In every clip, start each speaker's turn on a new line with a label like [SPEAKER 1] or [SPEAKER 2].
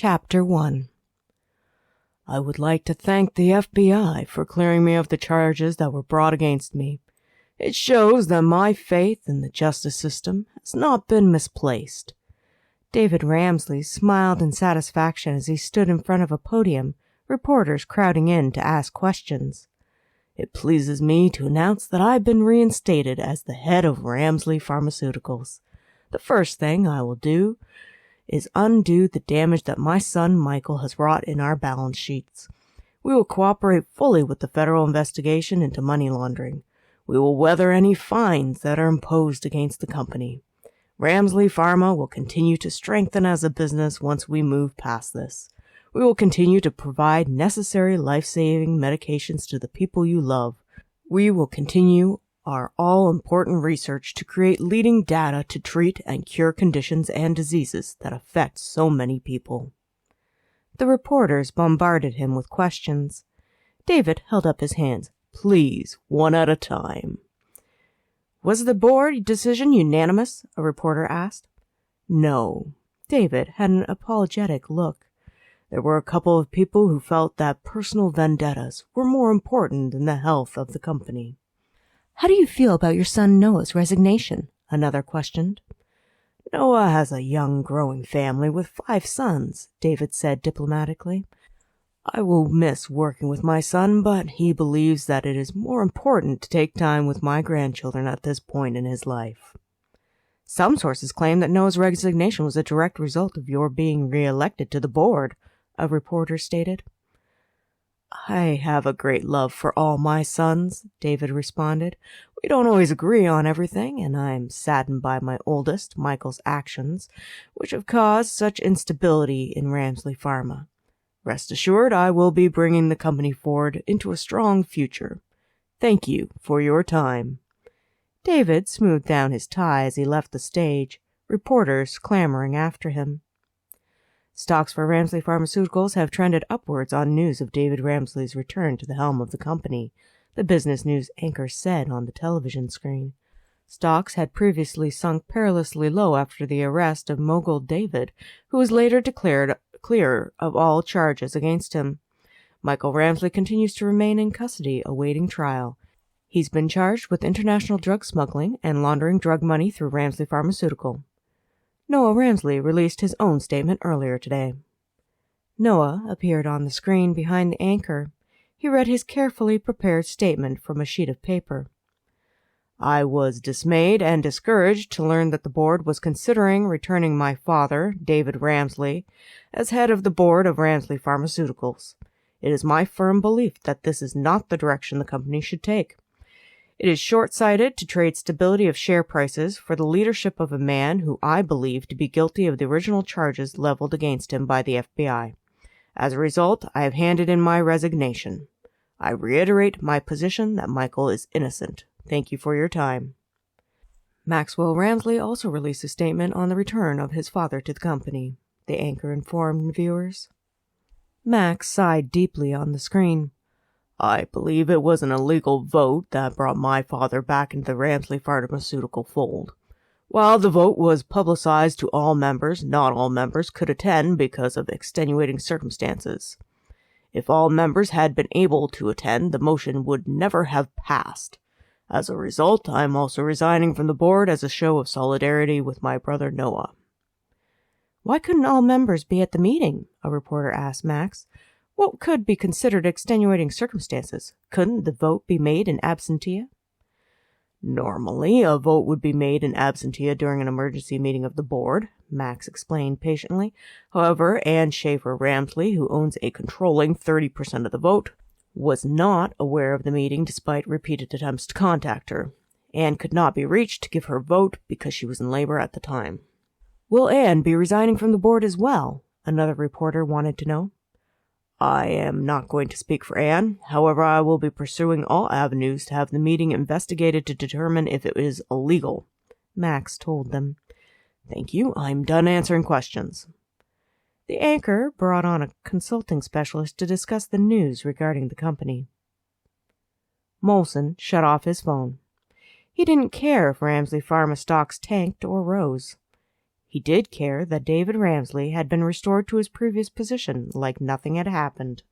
[SPEAKER 1] Chapter 1. I would like to thank the FBI for clearing me of the charges that were brought against me. It shows that my faith in the justice system has not been misplaced. David Ramsley smiled in satisfaction as he stood in front of a podium, reporters crowding in to ask questions. It pleases me to announce that I've been reinstated as the head of Ramsley Pharmaceuticals. The first thing I will do is undo the damage that my son Michael has wrought in our balance sheets. We will cooperate fully with the federal investigation into money laundering. We will weather any fines that are imposed against the company. Ramsley Pharma will continue to strengthen as a business once we move past this. We will continue to provide necessary life-saving medications to the people you love. We will continue our all-important research to create leading data to treat and cure conditions and diseases that affect so many people. The reporters bombarded him with questions. David held up his hands. Please, one at a time. Was the board decision unanimous? A reporter asked. No. David had an apologetic look. There were a couple of people who felt that personal vendettas were more important than the health of the company. How do you feel about your son Noah's resignation? Another questioned. Noah has a young, growing family with 5 sons, David said diplomatically. I will miss working with my son, but he believes that it is more important to take time with my grandchildren at this point in his life. Some sources claim that Noah's resignation was a direct result of your being re-elected to the board, a reporter stated. I have a great love for all my sons, David responded. We don't always agree on everything, and I am saddened by my oldest, Michael's actions, which have caused such instability in Ramsley Pharma. Rest assured, I will be bringing the company forward into a strong future. Thank you for your time. David smoothed down his tie as he left the stage, reporters clamoring after him. Stocks for Ramsley Pharmaceuticals have trended upwards on news of David Ramsley's return to the helm of the company, the business news anchor said on the television screen. Stocks had previously sunk perilously low after the arrest of mogul David, who was later declared clear of all charges against him. Michael Ramsley continues to remain in custody, awaiting trial. He's been charged with international drug smuggling and laundering drug money through Ramsley Pharmaceutical. Noah Ramsley released his own statement earlier today. Noah appeared on the screen behind the anchor. He read his carefully prepared statement from a sheet of paper. I was dismayed and discouraged to learn that the board was considering returning my father, David Ramsley, as head of the board of Ramsley Pharmaceuticals. It is my firm belief that this is not the direction the company should take. It is short-sighted to trade stability of share prices for the leadership of a man who I believe to be guilty of the original charges leveled against him by the FBI. As a result, I have handed in my resignation. I reiterate my position that Michael is innocent. Thank you for your time. Maxwell Ramsley also released a statement on the return of his father to the company, the anchor informed viewers. Max sighed deeply on the screen. I believe it was an illegal vote that brought my father back into the Ramsley Pharmaceutical fold. While the vote was publicized to all members, not all members could attend because of extenuating circumstances. If all members had been able to attend, the motion would never have passed. As a result, I am also resigning from the board as a show of solidarity with my brother Noah. Why couldn't all members be at the meeting? A reporter asked Max. What could be considered extenuating circumstances? Couldn't the vote be made in absentia? Normally, a vote would be made in absentia during an emergency meeting of the board, Max explained patiently. However, Ann Schaefer Ramsley, who owns a controlling 30% of the vote, was not aware of the meeting despite repeated attempts to contact her. Ann could not be reached to give her vote because she was in labor at the time. Will Ann be resigning from the board as well? Another reporter wanted to know. I am not going to speak for Ann. However, I will be pursuing all avenues to have the meeting investigated to determine if it is illegal, Max told them. Thank you. I'm done answering questions. The anchor brought on a consulting specialist to discuss the news regarding the company. Molson shut off his phone. He didn't care if Ramsley Pharma stocks tanked or rose. He did care that David Ramsley had been restored to his previous position like nothing had happened.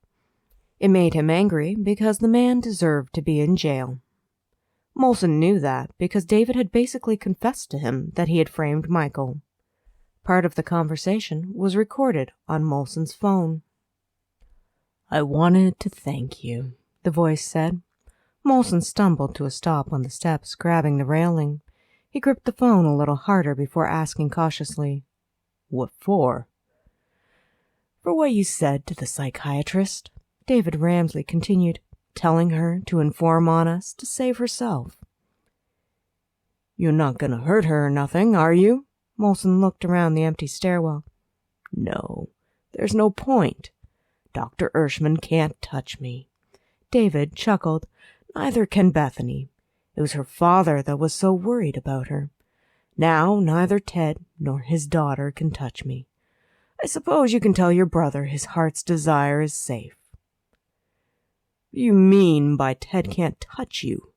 [SPEAKER 1] It made him angry because the man deserved to be in jail. Molson knew that because David had basically confessed to him that he had framed Michael. Part of the conversation was recorded on Molson's phone. "I wanted to thank you," the voice said. Molson stumbled to a stop on the steps, grabbing the railing. He gripped the phone a little harder before asking cautiously, "What for?" "For what you said to the psychiatrist," David Ramsley continued, "telling her to inform on us to save herself." "You're not going to hurt her or nothing, are you?" Molson looked around the empty stairwell. "No, there's no point. Dr. Ershman can't touch me." David chuckled. "Neither can Bethany. It was her father that was so worried about her. Now neither Ted nor his daughter can touch me. I suppose you can tell your brother his heart's desire is safe." "You mean by Ted can't touch you?"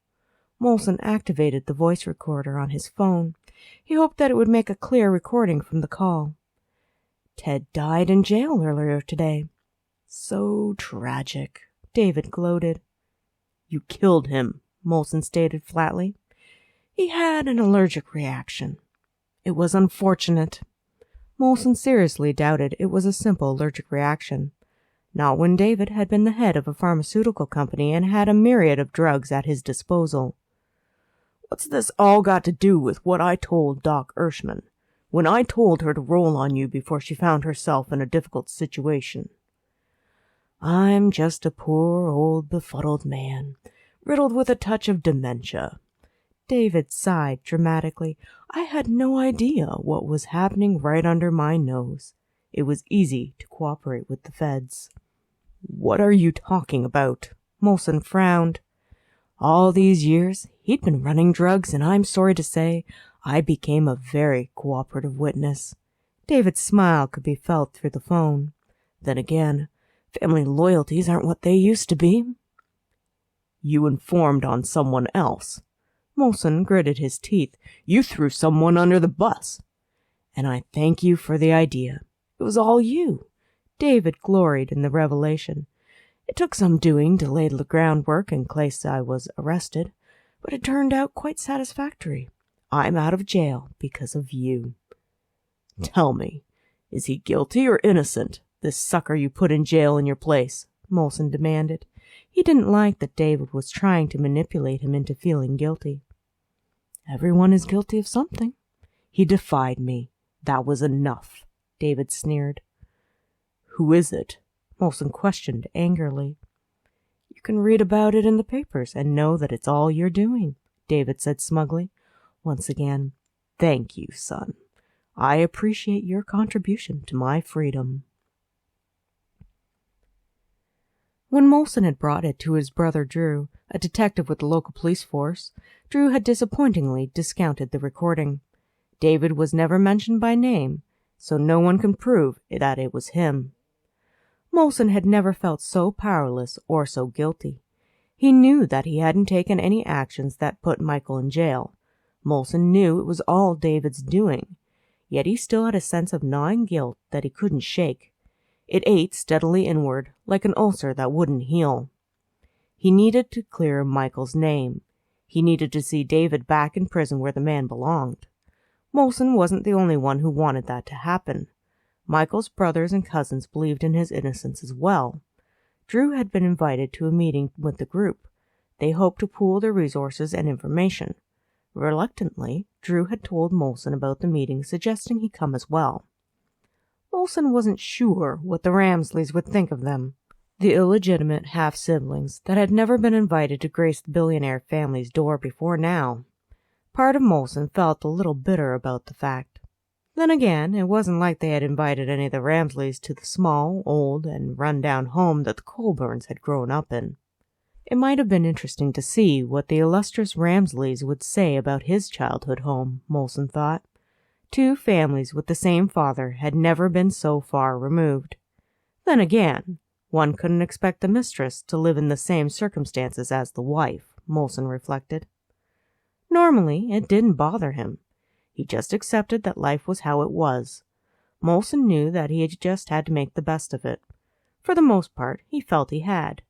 [SPEAKER 1] Molson activated the voice recorder on his phone. He hoped that it would make a clear recording from the call. "Ted died in jail earlier today." "So tragic," David gloated. "You killed him," Molson stated flatly. "He had an allergic reaction. It was unfortunate." Molson seriously doubted it was a simple allergic reaction. Not when David had been the head of a pharmaceutical company and had a myriad of drugs at his disposal. "What's this all got to do with what I told Doc Ershman, when I told her to roll on you before she found herself in a difficult situation?" "I'm just a poor old befuddled man, riddled with a touch of dementia." David sighed dramatically. "I had no idea what was happening right under my nose. It was easy to cooperate with the feds." "What are you talking about?" Molson frowned. "All these years, he'd been running drugs, and I'm sorry to say I became a very cooperative witness." David's smile could be felt through the phone. "Then again, family loyalties aren't what they used to be." "You informed on someone else." Molson gritted his teeth. "You threw someone under the bus." "And I thank you for the idea. It was all you." David gloried in the revelation. "It took some doing to lay the groundwork in case I was arrested, but it turned out quite satisfactory. I'm out of jail because of you." "Tell me, is he guilty or innocent, this sucker you put in jail in your place?" Molson demanded. He didn't like that David was trying to manipulate him into feeling guilty. "Everyone is guilty of something." "He defied me. That was enough," David sneered. "Who is it?" Molson questioned angrily. "You can read about it in the papers and know that it's all you're doing," David said smugly. "Once again, thank you, son. I appreciate your contribution to my freedom." When Molson had brought it to his brother Drew, a detective with the local police force, Drew had disappointingly discounted the recording. David was never mentioned by name, so no one can prove that it was him. Molson had never felt so powerless or so guilty. He knew that he hadn't taken any actions that put Michael in jail. Molson knew it was all David's doing, yet he still had a sense of gnawing guilt that he couldn't shake. It ate steadily inward, like an ulcer that wouldn't heal. He needed to clear Michael's name. He needed to see David back in prison where the man belonged. Molson wasn't the only one who wanted that to happen. Michael's brothers and cousins believed in his innocence as well. Drew had been invited to a meeting with the group. They hoped to pool their resources and information. Reluctantly, Drew had told Molson about the meeting, suggesting he come as well. Molson wasn't sure what the Ramsleys would think of them, the illegitimate half-siblings that had never been invited to grace the billionaire family's door before now. Part of Molson felt a little bitter about the fact. Then again, it wasn't like they had invited any of the Ramsleys to the small, old, and run-down home that the Colburns had grown up in. It might have been interesting to see what the illustrious Ramsleys would say about his childhood home, Molson thought. Two families with the same father had never been so far removed. Then again, one couldn't expect the mistress to live in the same circumstances as the wife, Molson reflected. Normally, it didn't bother him. He just accepted that life was how it was. Molson knew that he just had to make the best of it. For the most part, he felt he had.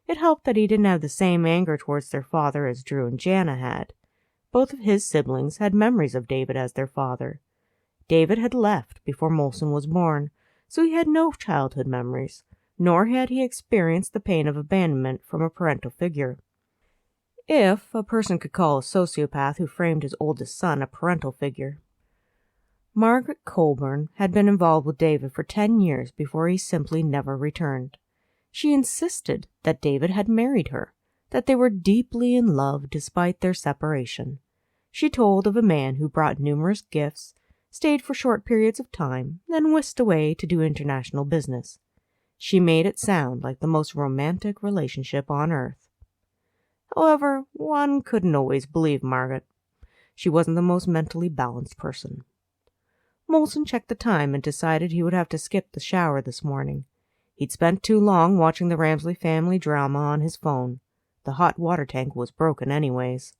[SPEAKER 1] It helped that he didn't have the same anger towards their father as Drew and Jana had. Both of his siblings had memories of David as their father. David had left before Molson was born, so he had no childhood memories, nor had he experienced the pain of abandonment from a parental figure. If a person could call a sociopath who framed his oldest son a parental figure. Margaret Colburn had been involved with David for 10 years before he simply never returned. She insisted that David had married her, that they were deeply in love despite their separation. She told of a man who brought numerous gifts, stayed for short periods of time, then whisked away to do international business. She made it sound like the most romantic relationship on earth. However, one couldn't always believe Margaret. She wasn't the most mentally balanced person. Molson checked the time and decided he would have to skip the shower this morning. He'd spent too long watching the Ramsley family drama on his phone. The hot water tank was broken anyways.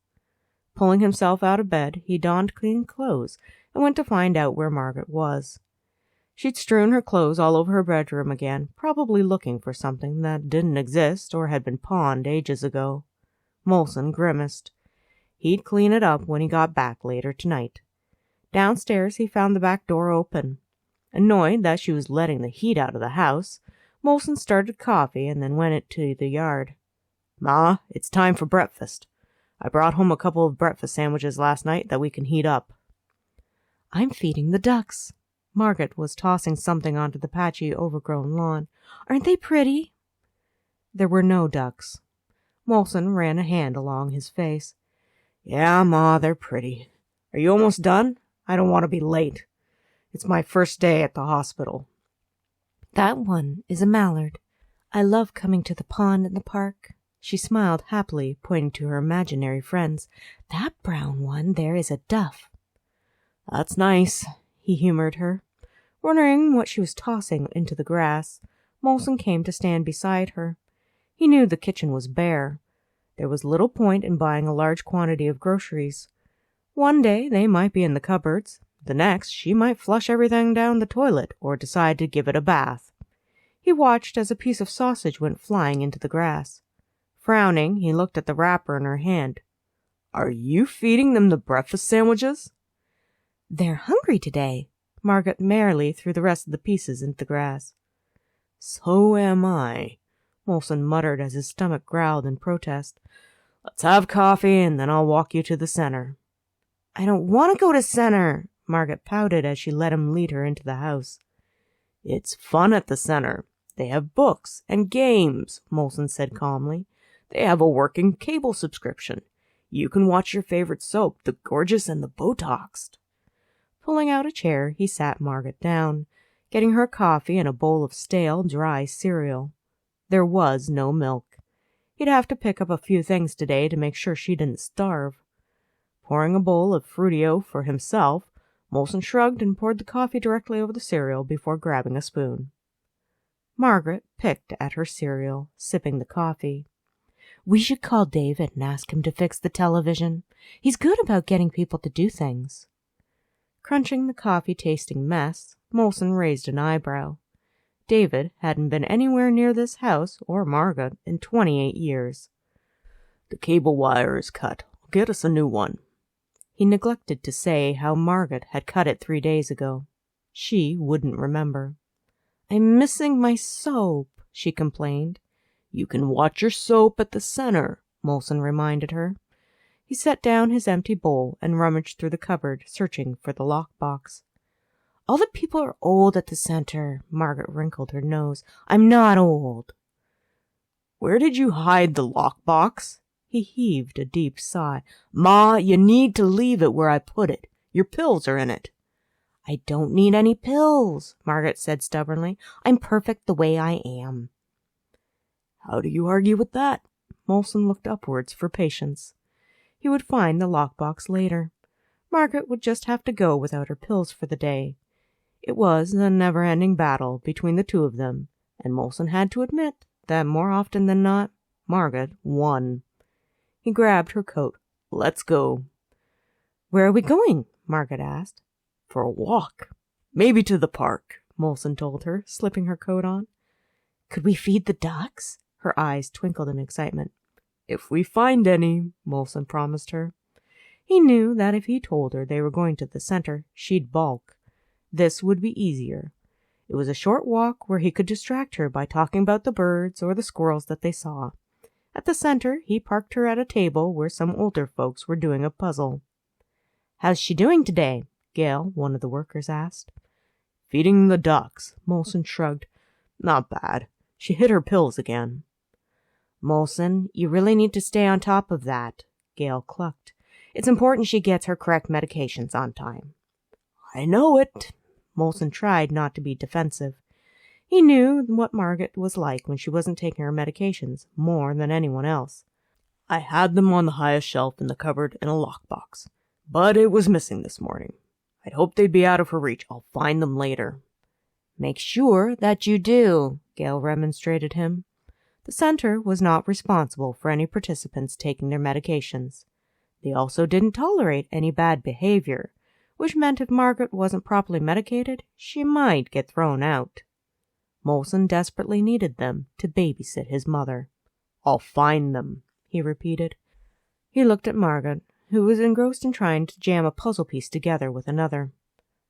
[SPEAKER 1] Pulling himself out of bed, he donned clean clothes and went to find out where Margaret was. She'd strewn her clothes all over her bedroom again, probably looking for something that didn't exist or had been pawned ages ago. Molson grimaced. He'd clean it up when he got back later tonight. Downstairs, he found the back door open. Annoyed that she was letting the heat out of the house, Molson started coffee and then went into the yard. "Ma, it's time for breakfast. I brought home a couple of breakfast sandwiches last night that we can heat up." "I'm feeding the ducks." Margaret was tossing something onto the patchy, overgrown lawn. "Aren't they pretty?" There were no ducks. Molson ran a hand along his face. "Yeah, Ma, they're pretty. Are you almost done? I don't want to be late. It's my first day at the hospital." "That one is a mallard. I love coming to the pond in the park." She smiled happily, pointing to her imaginary friends. "That brown one there is a duff." "That's nice," he humored her. Wondering what she was tossing into the grass, Molson came to stand beside her. He knew the kitchen was bare. There was little point in buying a large quantity of groceries. One day they might be in the cupboards. The next she might flush everything down the toilet or decide to give it a bath. He watched as a piece of sausage went flying into the grass. Frowning, he looked at the wrapper in her hand. "Are you feeding them the breakfast sandwiches?" "They're hungry today." Margaret merrily threw the rest of the pieces into the grass. "So am I," Molson muttered as his stomach growled in protest. "Let's have coffee, and then I'll walk you to the center." "I don't want to go to center," Margaret pouted as she let him lead her into the house. "It's fun at the center. They have books and games," Molson said calmly. "They have a working cable subscription. You can watch your favorite soap, The Gorgeous and the Botoxed." Pulling out a chair, he sat Margaret down, getting her coffee and a bowl of stale, dry cereal. There was no milk. He'd have to pick up a few things today to make sure she didn't starve. Pouring a bowl of Fruitio for himself, Molson shrugged and poured the coffee directly over the cereal before grabbing a spoon. Margaret picked at her cereal, sipping the coffee. "We should call David and ask him to fix the television. He's good about getting people to do things." Crunching the coffee-tasting mess, Molson raised an eyebrow. David hadn't been anywhere near this house or Margaret in 28 years. "The cable wire is cut. I'll get us a new one." He neglected to say how Margaret had cut it 3 days ago. She wouldn't remember. "I'm missing my soap," she complained. "You can watch your soap at the center," Molson reminded her. He set down his empty bowl and rummaged through the cupboard, searching for the lockbox. "All the people are old at the center." Margaret wrinkled her nose. "I'm not old." "Where did you hide the lockbox?" He heaved a deep sigh. "Ma, you need to leave it where I put it. Your pills are in it." "I don't need any pills," Margaret said stubbornly. "I'm perfect the way I am." "How do you argue with that?" Molson looked upwards for patience. He would find the lockbox later. Margaret would just have to go without her pills for the day. It was a never-ending battle between the two of them, and Molson had to admit that more often than not, Margaret won. He grabbed her coat. "Let's go." "Where are we going?" Margaret asked.
[SPEAKER 2] For a walk. Maybe to the park, Molson told her, slipping her coat on.
[SPEAKER 1] Could we feed the ducks? Her eyes twinkled in excitement.
[SPEAKER 2] If we find any, Molson promised her.
[SPEAKER 1] He knew that if he told her they were going to the center, she'd balk. This would be easier. It was a short walk where he could distract her by talking about the birds or the squirrels that they saw. At the center, he parked her at a table where some older folks were doing a puzzle. How's she doing today? Gail, one of the workers, asked.
[SPEAKER 2] Feeding the ducks, Molson shrugged. Not bad. She hit her pills again.
[SPEAKER 1] Molson, you really need to stay on top of that, Gail clucked. It's important she gets her correct medications on time.
[SPEAKER 2] I know it.
[SPEAKER 1] Molson tried not to be defensive. He knew what Margaret was like when she wasn't taking her medications, more than anyone else.
[SPEAKER 2] I had them on the highest shelf in the cupboard in a lockbox, but it was missing this morning. I'd hoped they'd be out of her reach. I'll find them later.
[SPEAKER 1] Make sure that you do, Gail remonstrated him. The center was not responsible for any participants taking their medications. They also didn't tolerate any bad behavior, which meant if Margaret wasn't properly medicated, she might get thrown out. Molson desperately needed them to babysit his mother.
[SPEAKER 2] I'll find them,
[SPEAKER 1] he repeated. He looked at Margaret, who was engrossed in trying to jam a puzzle piece together with another.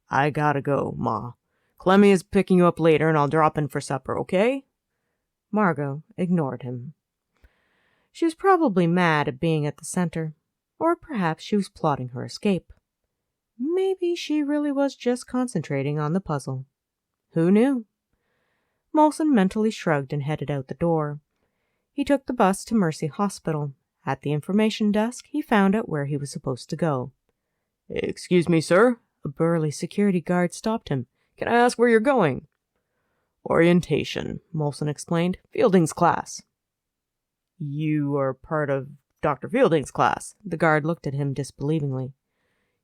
[SPEAKER 2] I gotta go, Ma. Clemmy is picking you up later and I'll drop in for supper, okay?
[SPEAKER 1] Margot ignored him. She was probably mad at being at the center, or perhaps she was plotting her escape. Maybe she really was just concentrating on the puzzle. Who knew? Molson mentally shrugged and headed out the door. He took the bus to Mercy Hospital. At the information desk, he found out where he was supposed to go.
[SPEAKER 2] Excuse me, sir?
[SPEAKER 1] A burly security guard stopped him.
[SPEAKER 2] Can I ask where you're going? Orientation, Molson explained. Fielding's class. You are part of Dr. Fielding's class.
[SPEAKER 1] The guard looked at him disbelievingly.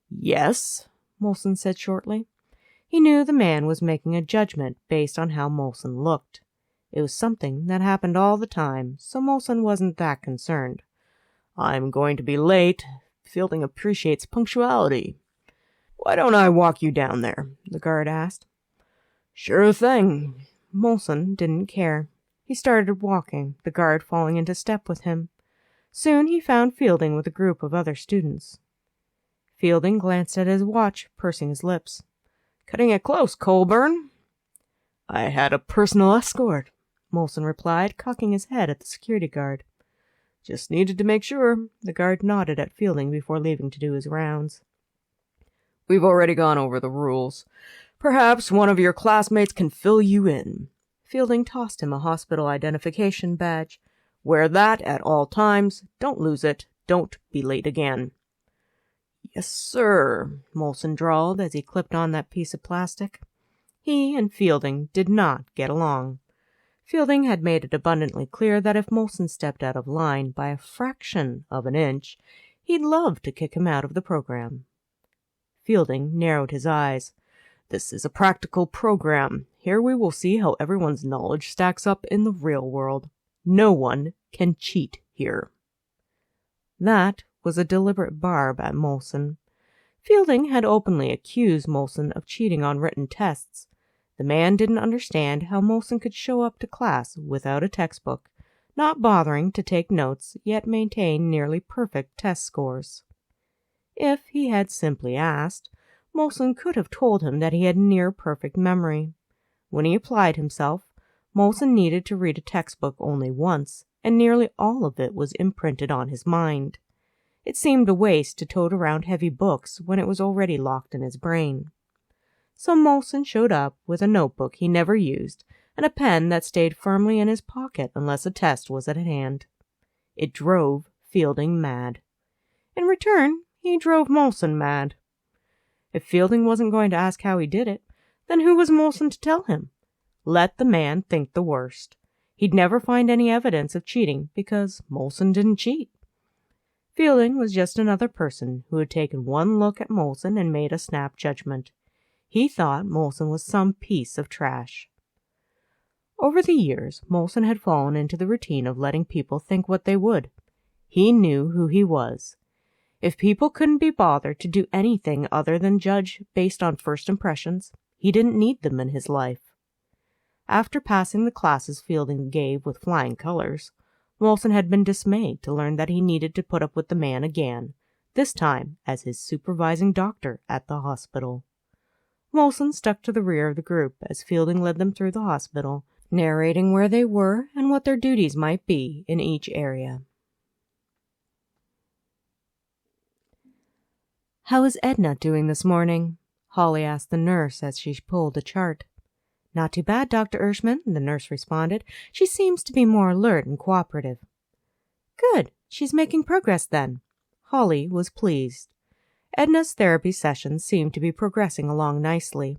[SPEAKER 2] Yes, Molson said shortly.
[SPEAKER 1] He knew the man was making a judgment based on how Molson looked. It was something that happened all the time, so Molson wasn't that concerned.
[SPEAKER 2] I'm going to be late. Fielding appreciates punctuality. Why don't I walk you down there? The guard asked. Sure thing.
[SPEAKER 1] Molson didn't care. He started walking, the guard falling into step with him. Soon he found Fielding with a group of other students. Fielding glanced at his watch, pursing his lips.
[SPEAKER 2] Cutting it close, Colburn. I had a personal escort, Molson replied, cocking his head at the security guard. Just needed to make sure. The guard nodded at Fielding before leaving to do his rounds. We've already gone over the rules. Perhaps one of your classmates can fill you in. Fielding tossed him a hospital identification badge. Wear that at all times. Don't lose it. Don't be late again. Yes, sir, Molson drawled as he clipped on that piece of plastic. He and Fielding did not get along. Fielding had made it abundantly clear that if Molson stepped out of line by a fraction of an inch, he'd love to kick him out of the program. Fielding narrowed his eyes. This is a practical program. Here we will see how everyone's knowledge stacks up in the real world. No one can cheat here. That was a deliberate barb at Molson. Fielding had openly accused Molson of cheating on written tests. The man didn't understand how Molson could show up to class without a textbook, not bothering to take notes, yet maintain nearly perfect test scores. If he had simply asked, Molson could have told him that he had near-perfect memory. When he applied himself, Molson needed to read a textbook only once, and nearly all of it was imprinted on his mind. It seemed a waste to tote around heavy books when it was already locked in his brain. So Molson showed up with a notebook he never used and a pen that stayed firmly in his pocket unless a test was at hand. It drove Fielding mad. In return, he drove Molson mad. If Fielding wasn't going to ask how he did it, then who was Molson to tell him? Let the man think the worst. He'd never find any evidence of cheating because Molson didn't cheat. Fielding was just another person who had taken one look at Molson and made a snap judgment. He thought Molson was some piece of trash. Over the years, Molson had fallen into the routine of letting people think what they would. He knew who he was. If people couldn't be bothered to do anything other than judge based on first impressions, he didn't need them in his life. After passing the classes Fielding gave with flying colors, Molson had been dismayed to learn that he needed to put up with the man again, this time as his supervising doctor at the hospital. Molson stuck to the rear of the group as Fielding led them through the hospital, narrating where they were and what their duties might be in each area. "How is Edna doing this morning?" Holly asked the nurse as she pulled a chart. "Not too bad, Dr. Ershman," the nurse responded. "She seems to be more alert and cooperative." "Good. She's making progress then." Holly was pleased. Edna's therapy sessions seemed to be progressing along nicely.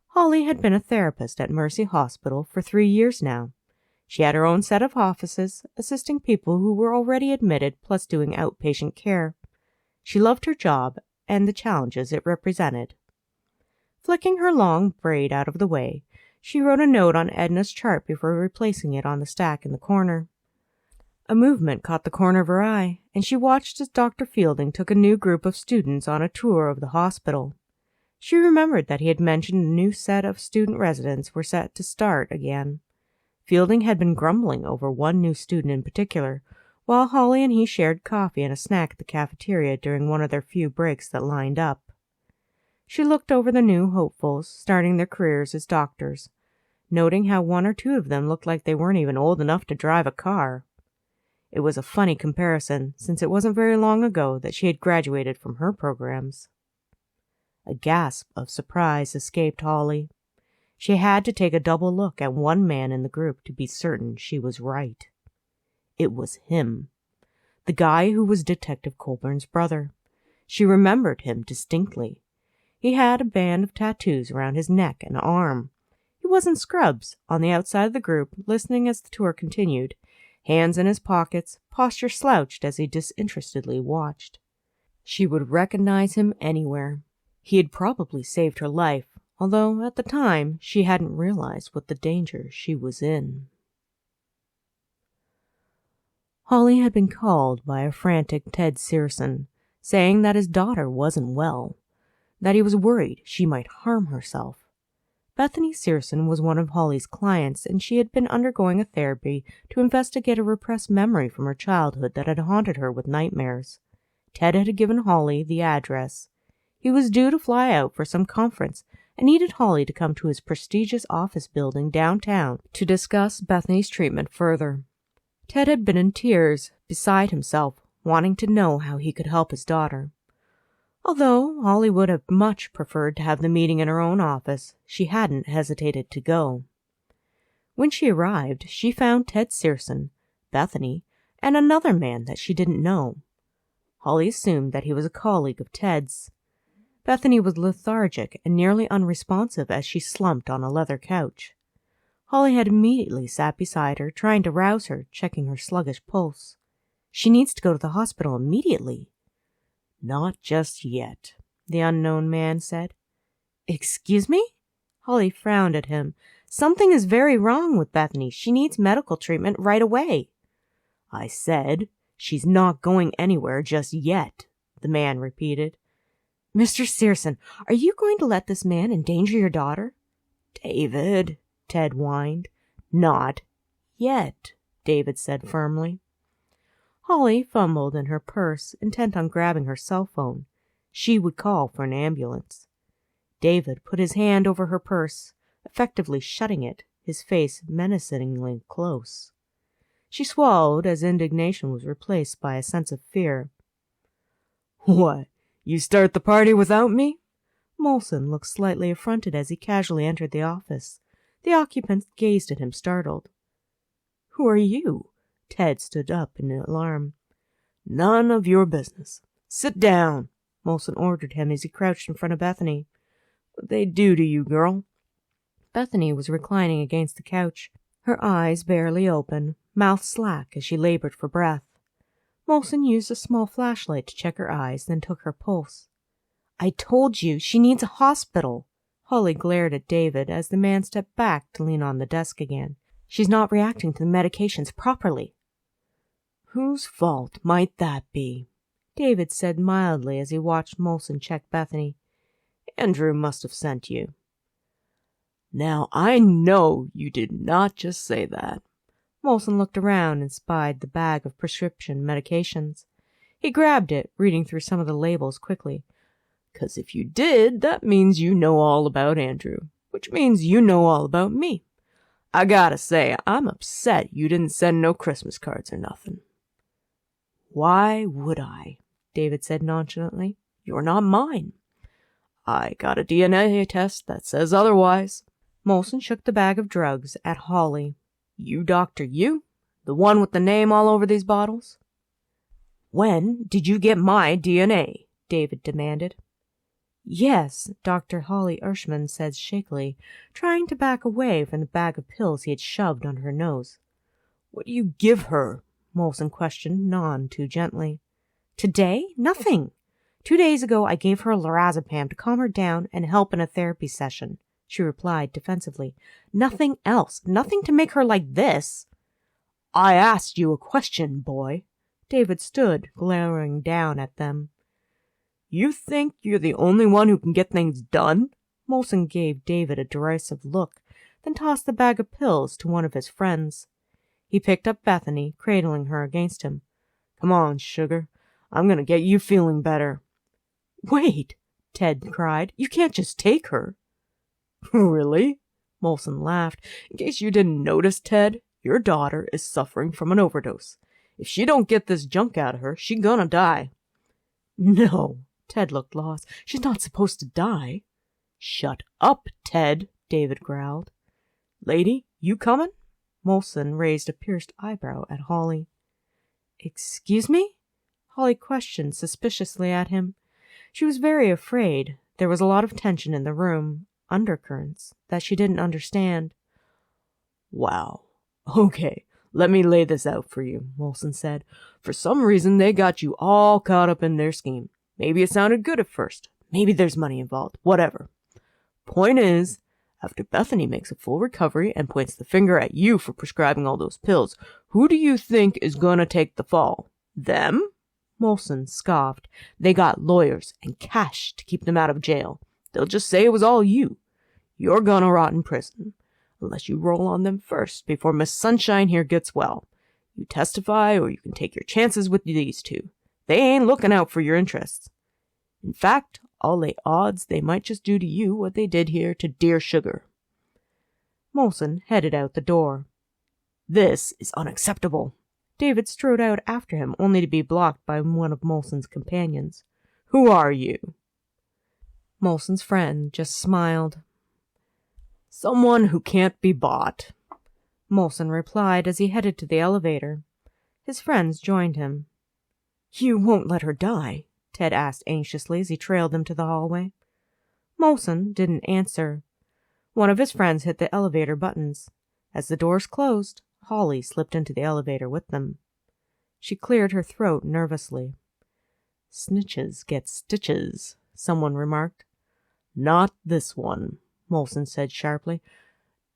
[SPEAKER 2] Holly had been a therapist at Mercy Hospital for 3 years now. She had her own set of offices, assisting people who were already admitted, plus doing outpatient care. She loved her job and the challenges it represented. Flicking her long braid out of the way, she wrote a note on Edna's chart before replacing it on the stack in the corner. A movement caught the corner of her eye, and she watched as Dr. Fielding took a new group of students on a tour of the hospital. She remembered that he had mentioned a new set of student residents were set to start again. Fielding had been grumbling over one new student in particular, while Holly and he shared coffee and a snack at the cafeteria during one of their few breaks that lined up. She looked over the new hopefuls, starting their careers as doctors, noting how 1 or 2 of them looked like they weren't even old enough to drive a car. It was a funny comparison, since it wasn't very long ago that she had graduated from her programs. A gasp of surprise escaped Holly. She had to take a double look at one man in the group to be certain she was right. It was him, the guy who was Detective Colburn's brother. She remembered him distinctly. He had a band of tattoos around his neck and arm. He was in scrubs, on the outside of the group, listening as the tour continued, hands in his pockets, posture slouched as he disinterestedly watched. She would recognize him anywhere. He had probably saved her life, although at the time she hadn't realized what the danger she was in. Holly had been called by a frantic Ted Searson, saying that his daughter wasn't well, that he was worried she might harm herself. Bethany Searson was one of Holly's clients, and she had been undergoing a therapy to investigate a repressed memory from her childhood that had haunted her with nightmares. Ted had given Holly the address. He was due to fly out for some conference and needed Holly to come to his prestigious office building downtown to discuss Bethany's treatment further. Ted had been in tears, beside himself, wanting to know how he could help his daughter. Although Holly would have much preferred to have the meeting in her own office, she hadn't hesitated to go. When she arrived, she found Ted Searson, Bethany, and another man that she didn't know. Holly assumed that he was a colleague of Ted's. Bethany was lethargic and nearly unresponsive as she slumped on a leather couch. Holly had immediately sat beside her, trying to rouse her, checking her sluggish pulse. "She needs to go to the hospital immediately." "Not just yet," the unknown man said. "Excuse me?" Holly frowned at him. "Something is very wrong with Bethany. She needs medical treatment right away." "I said she's not going anywhere just yet," the man repeated. "Mr. Searson, are you going to let this man endanger your daughter?" "David," Ted whined. "Not yet," David said firmly. Holly fumbled in her purse, intent on grabbing her cell phone. She would call for an ambulance. David put his hand over her purse, effectively shutting it, his face menacingly close. She swallowed as indignation was replaced by a sense of fear. "What, you start the party without me?" Molson looked slightly affronted as he casually entered the office. The occupants gazed at him, startled. "Who are you?" Ted stood up in alarm. "None of your business. Sit down," Molson ordered him as he crouched in front of Bethany. "What'd they do to you, girl?" Bethany was reclining against the couch, her eyes barely open, mouth slack as she labored for breath. Molson used a small flashlight to check her eyes, then took her pulse. "I told you, she needs a hospital." Holly glared at David as the man stepped back to lean on the desk again. "She's not reacting to the medications properly." "Whose fault might that be?"
[SPEAKER 1] David said mildly as he watched Molson check Bethany.
[SPEAKER 2] Andrew must have sent you. Now, I know you did not just say that.
[SPEAKER 1] Molson looked around and spied the bag of prescription medications. He grabbed it, reading through some of the labels quickly.
[SPEAKER 2] 'Cause if you did, that means you know all about Andrew, which means you know all about me. I gotta say, I'm upset you didn't send no Christmas cards or nothing.
[SPEAKER 1] Why would I? David said nonchalantly.
[SPEAKER 2] You're not mine. I got a DNA test that says otherwise.
[SPEAKER 1] Molson shook the bag of drugs at Holly.
[SPEAKER 2] You, Doctor, you? The one with the name all over these bottles?
[SPEAKER 1] When did you get my DNA? David demanded. Yes, Dr. Holly Urshman said shakily, trying to back away from the bag of pills he had shoved under her nose.
[SPEAKER 2] What do you give her?
[SPEAKER 1] Molson questioned, none too gently. Today? Nothing. 2 days ago I gave her lorazepam to calm her down and help in a therapy session, she replied defensively. Nothing else. Nothing to make her like this.
[SPEAKER 2] I asked you a question, boy.
[SPEAKER 1] David stood, glaring down at them.
[SPEAKER 2] You think you're the only one who can get things done?
[SPEAKER 1] Molson gave David a derisive look, then tossed the bag of pills to one of his friends. He picked up Bethany, cradling her against him.
[SPEAKER 2] Come on, sugar. I'm going to get you feeling better.
[SPEAKER 1] Wait, Ted cried. You can't just take her.
[SPEAKER 2] Really? Molson laughed. In case you didn't notice, Ted, your daughter is suffering from an overdose. If she don't get this junk out of her, she gonna die.
[SPEAKER 1] No, Ted looked lost. She's not supposed to die.
[SPEAKER 2] Shut up, Ted, David growled. Lady, you coming?
[SPEAKER 1] Molson raised a pierced eyebrow at Holly. Excuse me? Holly questioned suspiciously at him. She was very afraid. There was a lot of tension in the room, undercurrents, that she didn't understand.
[SPEAKER 2] Wow. Okay, let me lay this out for you, Molson said. For some reason, they got you all caught up in their scheme. Maybe it sounded good at first. Maybe there's money involved. Whatever. Point is, after Bethany makes a full recovery and points the finger at you for prescribing all those pills, who do you think is gonna take the fall? Them?
[SPEAKER 1] Molson scoffed. They got lawyers and cash to keep them out of jail.
[SPEAKER 2] They'll just say it was all you. You're gonna rot in prison. Unless you roll on them first before Miss Sunshine here gets well. You testify or you can take your chances with these two. They ain't looking out for your interests. In fact, I'll lay odds they might just do to you what they did here to dear Sugar.
[SPEAKER 1] Molson headed out the door.
[SPEAKER 2] This is unacceptable.
[SPEAKER 1] David strode out after him, only to be blocked by one of Molson's companions.
[SPEAKER 2] Who are you?
[SPEAKER 1] Molson's friend just smiled.
[SPEAKER 2] Someone who can't be bought,
[SPEAKER 1] Molson replied as he headed to the elevator. His friends joined him.
[SPEAKER 2] You won't let her die?
[SPEAKER 1] Ted asked anxiously as he trailed them to the hallway. Molson didn't answer. One of his friends hit the elevator buttons. As the doors closed, Holly slipped into the elevator with them. She cleared her throat nervously. Snitches get stitches, someone remarked.
[SPEAKER 2] Not this one, Molson said sharply.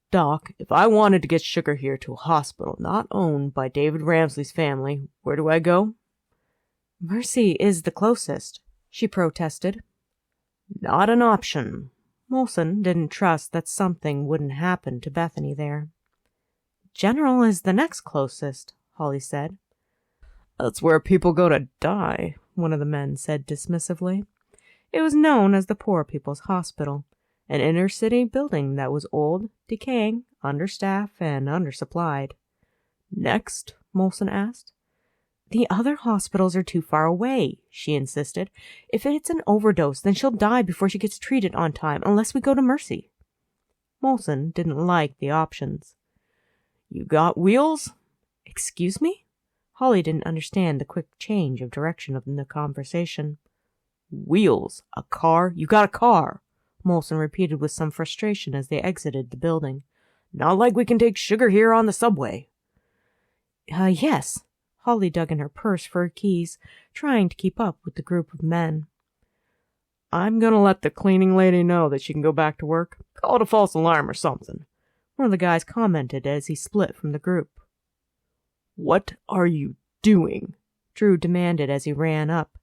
[SPEAKER 2] Doc, if I wanted to get Sugar here to a hospital not owned by David Ramsley's family, where do I go?
[SPEAKER 1] Mercy is the closest, she protested.
[SPEAKER 2] Not an option.
[SPEAKER 1] Molson didn't trust that something wouldn't happen to Bethany there. General is the next closest, Holly said.
[SPEAKER 2] That's where people go to die, one of the men said dismissively.
[SPEAKER 1] It was known as the Poor People's Hospital, an inner-city building that was old, decaying, understaffed, and undersupplied.
[SPEAKER 2] Next?
[SPEAKER 1] Molson asked. The other hospitals are too far away, she insisted. If it's an overdose, then she'll die before she gets treated on time, unless we go to Mercy. Molson didn't like the options.
[SPEAKER 2] You got wheels?
[SPEAKER 1] Excuse me? Holly didn't understand the quick change of direction of the conversation.
[SPEAKER 2] Wheels? A car? You got a car?
[SPEAKER 1] Molson repeated with some frustration as they exited the building.
[SPEAKER 2] Not like we can take Sugar here on the subway.
[SPEAKER 1] Yes. Holly dug in her purse for her keys, trying to keep up with the group of men.
[SPEAKER 2] I'm gonna let the cleaning lady know that she can go back to work. Call it a false alarm or something.
[SPEAKER 1] One of the guys commented as he split from the group.
[SPEAKER 2] What are you doing?
[SPEAKER 1] Drew demanded as he ran up.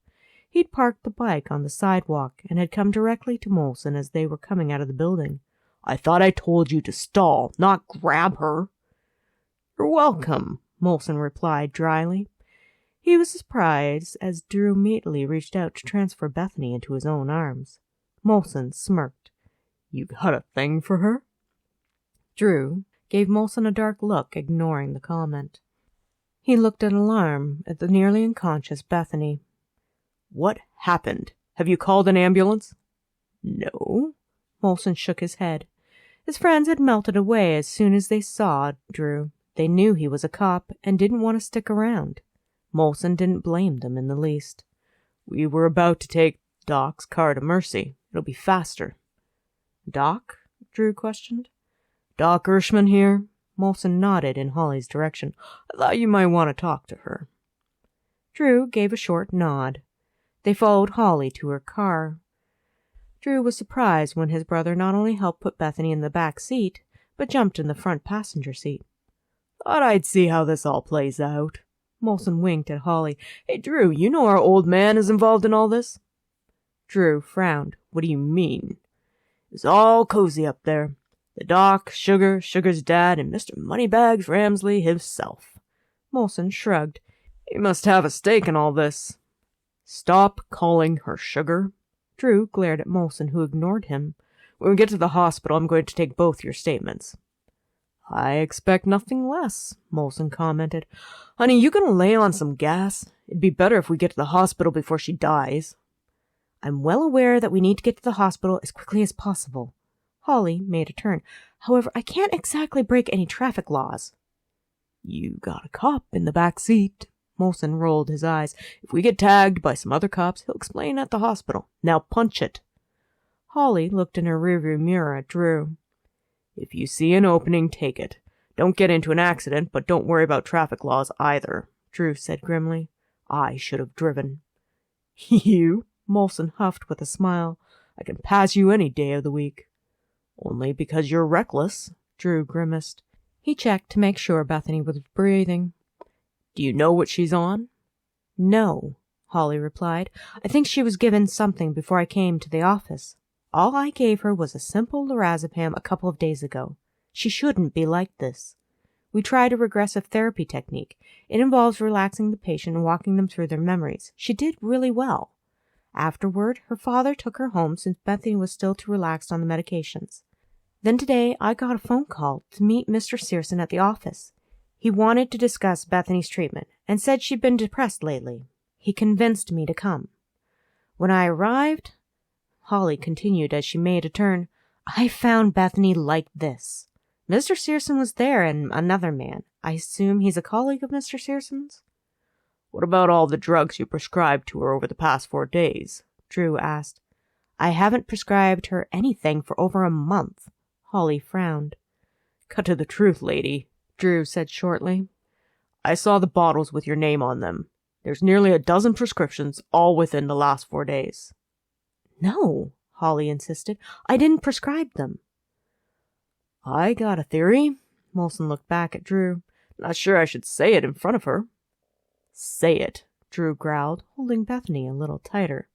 [SPEAKER 1] He'd parked the bike on the sidewalk and had come directly to Molson as they were coming out of the building.
[SPEAKER 2] "I thought I told you to stall, not grab her."
[SPEAKER 1] "You're welcome," Molson replied dryly. He was surprised as Drew immediately reached out to transfer Bethany into his own arms. Molson smirked.
[SPEAKER 2] "You got a thing for her?"
[SPEAKER 1] Drew gave Molson a dark look, ignoring the comment. He looked in alarm at the nearly unconscious Bethany.
[SPEAKER 2] "What happened? Have you called an ambulance?"
[SPEAKER 1] "No." Molson shook his head. His friends had melted away as soon as they saw Drew. They knew he was a cop and didn't want to stick around. Molson didn't blame them in the least.
[SPEAKER 2] "We were about to take Doc's car to Mercy. It'll be faster."
[SPEAKER 1] "Doc?" Drew questioned.
[SPEAKER 2] "Doc Ershman here?" Molson nodded in Holly's direction. "I thought you might want to talk to her."
[SPEAKER 1] Drew gave a short nod. They followed Holly to her car. Drew was surprised when his brother not only helped put Bethany in the back seat, but jumped in the front passenger seat.
[SPEAKER 2] "Thought I'd see how this all plays out." Molson winked at Holly. "Hey, Drew, you know our old man is involved in all this?"
[SPEAKER 1] Drew frowned.
[SPEAKER 2] "What do you mean?" "It's all cozy up there. The Doc, Sugar's dad, and Mr. Moneybags Ramsley himself."
[SPEAKER 1] Molson shrugged.
[SPEAKER 2] "He must have a stake in all this." "Stop calling her Sugar."
[SPEAKER 1] Drew glared at Molson, who ignored him.
[SPEAKER 2] "When we get to the hospital, I'm going to take both your statements." "I expect nothing less," Molson commented. "Honey, you gonna lay on some gas? It'd be better if we get to the hospital before she dies."
[SPEAKER 1] "I'm well aware that we need to get to the hospital as quickly as possible." Holly made a turn. "However, I can't exactly break any traffic laws."
[SPEAKER 2] "You got a cop in the back seat." Molson rolled his eyes. "If we get tagged by some other cops, he'll explain at the hospital. Now punch it."
[SPEAKER 1] Holly looked in her rearview mirror at Drew.
[SPEAKER 2] "If you see an opening, take it. Don't get into an accident, but don't worry about traffic laws either," Drew said grimly. "I should have driven."
[SPEAKER 1] "You?" Molson huffed with a smile.
[SPEAKER 2] "I can pass you any day of the week." "Only because you're reckless," Drew grimaced.
[SPEAKER 1] He checked to make sure Bethany was breathing.
[SPEAKER 2] "Do you know what she's on?"
[SPEAKER 1] "No," Holly replied. "I think she was given something before I came to the office. All I gave her was a simple lorazepam a couple of days ago. She shouldn't be like this. We tried a regressive therapy technique. It involves relaxing the patient and walking them through their memories. She did really well. Afterward, her father took her home since Bethany was still too relaxed on the medications. Then today, I got a phone call to meet Mr. Searson at the office. He wanted to discuss Bethany's treatment and said she'd been depressed lately. He convinced me to come. When I arrived," Holly continued as she made a turn, "I found Bethany like this. Mr. Searson was there and another man. I assume he's a colleague of Mr. Searson's?"
[SPEAKER 2] "What about all the drugs you prescribed to her over the past 4 days?" Drew asked.
[SPEAKER 1] "I haven't prescribed her anything for over a month." Holly frowned.
[SPEAKER 2] "Cut to the truth, lady," Drew said shortly. "I saw the bottles with your name on them. There's nearly a dozen prescriptions, all within the last 4 days.
[SPEAKER 1] "No," Holly insisted. "I didn't prescribe them."
[SPEAKER 2] "I got a theory." Molson looked back at Drew. "Not sure I should say it in front of her." "Say it," Drew growled, holding Bethany a little tighter.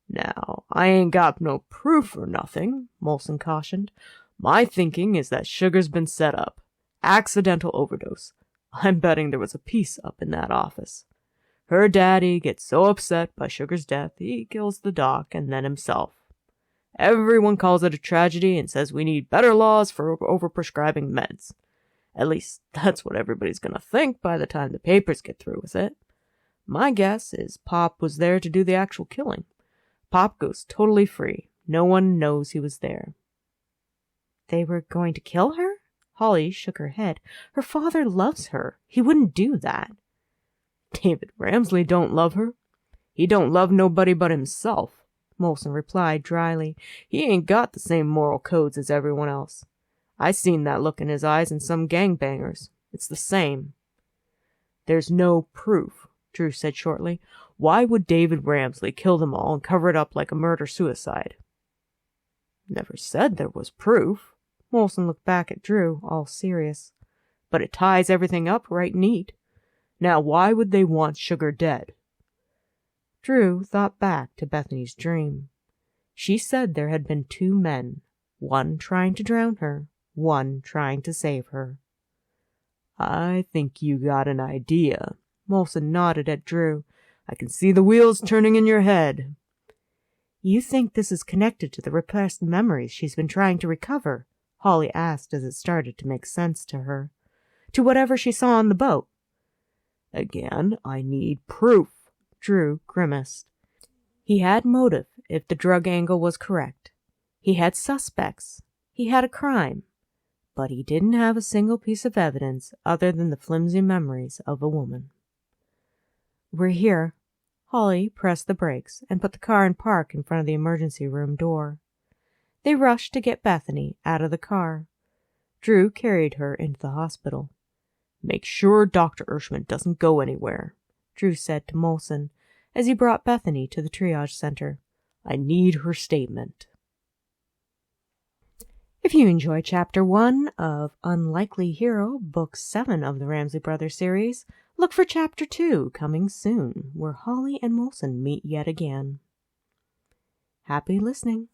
[SPEAKER 2] "Now, I ain't got no proof or nothing," Molson cautioned. "My thinking is that Sugar's been set up. Accidental overdose. I'm betting there was a piece up in that office. Her daddy gets so upset by Sugar's death, he kills the Doc and then himself. Everyone calls it a tragedy and says we need better laws for overprescribing meds. At least, that's what everybody's gonna think by the time the papers get through with it. My guess is Pop was there to do the actual killing. Pop goes totally free. No one knows he was there."
[SPEAKER 1] "They were going to kill her?" Holly shook her head. "Her father loves her. He wouldn't do that."
[SPEAKER 2] "David Ramsley don't love her. He don't love nobody but himself," Molson replied dryly. "He ain't got the same moral codes as everyone else. I seen that look in his eyes in some gangbangers. It's the same." "There's no proof," Drew said shortly. "Why would David Ramsley kill them all and cover it up like a murder-suicide?" "Never said there was proof." Molson looked back at Drew, all serious. "But it ties everything up right neat. Now, why would they want Sugar dead?"
[SPEAKER 1] Drew thought back to Bethany's dream. She said there had been 2 men, one trying to drown her, one trying to save her.
[SPEAKER 2] I think you got an idea. Molson nodded at Drew. I can see the wheels turning in your head.
[SPEAKER 1] You think this is connected to the repressed memories she's been trying to recover? Holly asked as it started to make sense to her. To whatever she saw on the boat.
[SPEAKER 2] Again, I need proof.
[SPEAKER 1] Drew grimaced. He had motive if the drug angle was correct. He had suspects. He had a crime. But he didn't have a single piece of evidence other than the flimsy memories of a woman. We're here. Holly pressed the brakes and put the car in park in front of the emergency room door. They rushed to get Bethany out of the car. Drew carried her into the hospital.
[SPEAKER 2] Make sure Dr. Ershman doesn't go anywhere,
[SPEAKER 1] Drew said to Molson as he brought Bethany to the triage center.
[SPEAKER 2] I need her statement.
[SPEAKER 1] If you enjoyed Chapter 1 of Unlikely Hero, Book 7 of the Ramsley Brothers series, look for Chapter 2 coming soon, where Holly and Molson meet yet again. Happy listening.